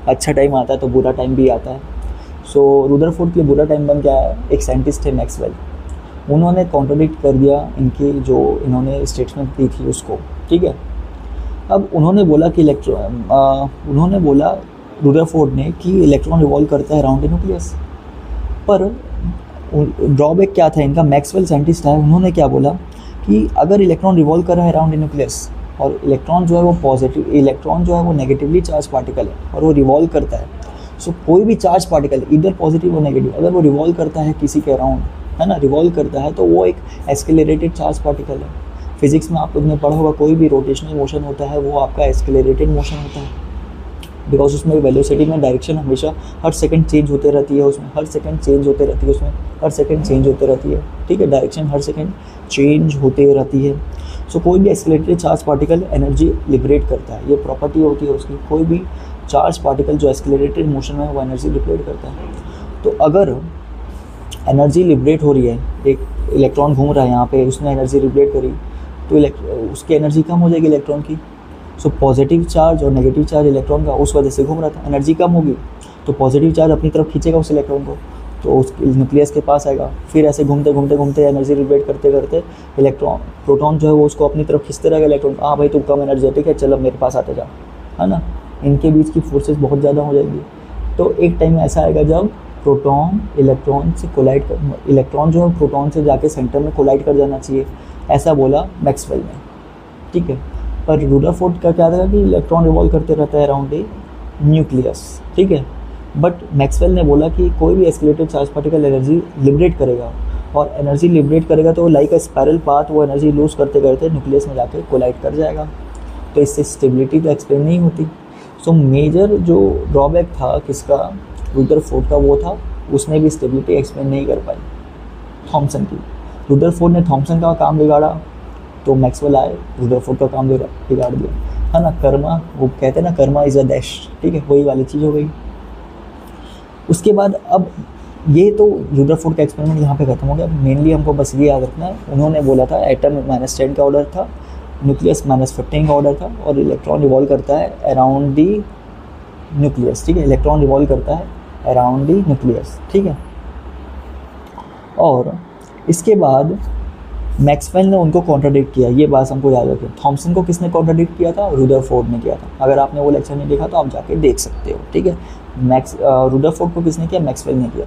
अच्छा टाइम आता है तो बुरा टाइम भी आता है। सो रुदरफोर्ड के लिए बुरा टाइम बन गया है। एक साइंटिस्ट है मैक्सवेल, उन्होंने कॉन्ट्रडिक्ट कर दिया इनकी जो इन्होंने स्टेटमेंट दी थी उसको, ठीक है। अब उन्होंने बोला कि उन्होंने बोला रुदरफोर्ड ने कि इलेक्ट्रॉन रिवॉल्व करता है अराउंड द न्यूक्लियस, पर ड्रॉबैक क्या था इनका। मैक्सवेल साइंटिस्ट है, उन्होंने क्या बोला कि अगर इलेक्ट्रॉन रिवॉल्व कर रहा है अराउंड द न्यूक्लियस और इलेक्ट्रॉन जो है वो पॉजिटिव, इलेक्ट्रॉन जो है वो नेगेटिवली चार्ज पार्टिकल है और वो रिवॉल्व करता है, सो कोई भी चार्ज पार्टिकल इधर पॉजिटिव और नेगेटिव अगर वो रिवॉल्व करता है किसी के अराउंड, है ना, रिवॉल्व करता है, तो वो एक एस्केलरेटेड चार्ज पार्टिकल है। फिजिक्स में आप लोग ने पढ़ा होगा, कोई भी रोटेशनल मोशन होता है वो आपका एस्केलरेटेड मोशन होता है, बिकॉज उसमें वेलोसिटी में डायरेक्शन हमेशा हर सेकंड चेंज होते रहती है, उसमें हर सेकंड चेंज होते रहती है, उसमें हर सेकंड चेंज होते रहती है, ठीक है, डायरेक्शन हर सेकंड चेंज होते रहती है। सो कोई भी accelerated charge particle energy liberate करता है, ये प्रॉपर्टी होती है उसकी। कोई भी चार्ज पार्टिकल जो एक्सेलरेटेड मोशन में वो एनर्जी लिबरेट करता है। तो अगर एनर्जी लिबरेट हो रही है, एक इलेक्ट्रॉन घूम रहा है यहाँ पे, उसने एनर्जी लिबरेट करी, तो उसकी एनर्जी कम हो जाएगी इलेक्ट्रॉन की। सो पॉजिटिव चार्ज और नेगेटिव चार्ज इलेक्ट्रॉन का उस वजह से घूम रहा था, एनर्जी कम होगी तो पॉजिटिव चार्ज अपनी तरफ खींचेगा उस इलेक्ट्रॉन को, तो उस न्यूक्लियस के पास आएगा। फिर ऐसे घूमते घूमते घूमते एनर्जी लिबरेट करते करते इलेक्ट्रॉन, प्रोटॉन जो है वो उसको अपनी तरफ खींचते रहेगा इलेक्ट्रॉन। हाँ भाई, तू कम एनर्जेटिक है, चलो मेरे पास आते जा, है ना। इनके बीच की फोर्सेस बहुत ज़्यादा हो जाएगी। तो एक टाइम ऐसा आएगा जब प्रोटॉन इलेक्ट्रॉन से कोलाइड कर, इलेक्ट्रॉन जो है प्रोटॉन से जाके सेंटर में कोलाइड कर जाना चाहिए, ऐसा बोला मैक्सवेल ने, ठीक है। पर रुदरफोर्ड का क्या था कि इलेक्ट्रॉन रिवॉल्व करते रहता है अराउंड द न्यूक्लियस, ठीक है। बट मैक्सवेल ने बोला कि कोई भी escalated charge particle energy liberate करेगा, और एनर्जी लिबरेट करेगा तो लाइक अ स्पायरल पाथ वो एनर्जी लूज करते करते न्यूक्लियस में जाके कोलाइड कर जाएगा, तो इससे स्टेबिलिटी तो एक्सप्लेन नहीं होती। सो मेजर जो ड्रॉबैक था किसका, रुदरफोर्ड का, वो था उसने भी स्टेबिलिटी एक्सप्लेन नहीं कर पाई थॉमसन की। रुदरफोर्ड ने थॉमसन का काम बिगाड़ा, तो मैक्सवेल आए, रुदरफोर्ड का काम बिगाड़ दिया, है ना। कर्मा, वो कहते हैं ना, कर्मा इज़ अ डैश, ठीक है, वही वाली चीज़ हो गई। उसके बाद अब ये तो रुदरफोर्ड का एक्सपेरिमेंट यहाँ पे खत्म हो गया। मेनली हमको बस ये याद रखना है, उन्होंने बोला था एटम -10 का ऑर्डर था, न्यूक्लियस -15 का ऑर्डर था, और इलेक्ट्रॉन रिवॉल्व करता है अराउंड दी न्यूक्लियस, ठीक है, इलेक्ट्रॉन रिवॉल्व करता है अराउंड दी न्यूक्लियस, ठीक है। और इसके बाद मैक्सवेल ने उनको कॉन्ट्राडिक्ट किया, ये बात हमको याद रखें। थॉमसन को किसने कॉन्ट्राडिक्ट किया था? रुदरफोर्ड ने किया था। अगर आपने वो लेक्चर नहीं देखा तो आप जाके देख सकते हो, ठीक है। रुदरफोर्ड को किसने किया? मैक्सवेल ने किया।